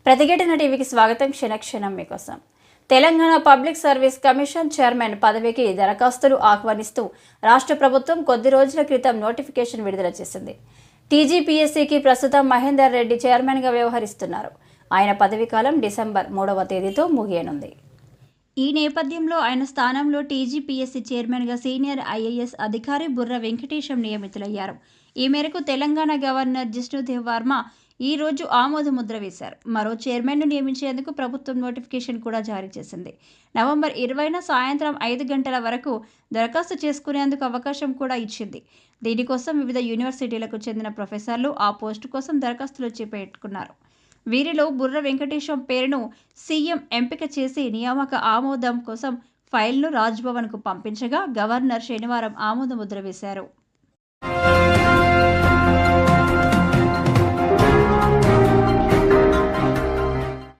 ప్రతిఘటన టీవీకి స్వాగతం. క్షణక్షణం మీకోసం. Telangana public service commission chairman పదవికి దరఖాస్తులు ఆహ్వానిస్తూ రాష్ట్ర ప్రభుత్వం కొద్ది రోజుల క్రితం నోటిఫికేషన్ విడుదల చేసింది. టీజీపీఎస్సీకి ప్రస్తుతం మహేందర్ రెడ్డి చైర్మన్గా వ్యవహరిస్తున్నారు. ఆయన పదవీకాలం డిసెంబర్ 3వ తేదీతో ముగియనుంది. ఈ నేపథ్యంలో ఆయన స్థానంలో టీజీపీఎస్సీ చైర్మన్గా సీనియర్ ఐఏఎస్ అధికారి బుర్ర వెంకటేశం నియమితులయ్యారు. ఈ మేరకు తెలంగాణ గవర్నర్ జిష్ణుదేవ్ వర్మ ఈ రోజు ఆమోద ముద్ర వేశారు. మరో చైర్మన్ను నియమించేందుకు ప్రభుత్వం నోటిఫికేషన్ కూడా జారీ చేసింది. నవంబర్ 20న సాయంత్రం 5 గంటల వరకు దరఖాస్తు చేసుకునేందుకు అవకాశం కూడా ఇచ్చింది. దీనికోసం వివిధ యూనివర్సిటీలకు చెందిన ప్రొఫెసర్లు ఆ పోస్టు కోసం దరఖాస్తులు చేపట్టుకున్నారు. వీరిలో బుర్ర వెంకటేశం పేరును సీఎం ఎంపిక చేసి నియామక ఆమోదం కోసం ఫైల్ను రాజ్భవన్కు పంపించగా గవర్నర్ శనివారం ఆమోద ముద్ర వేశారు.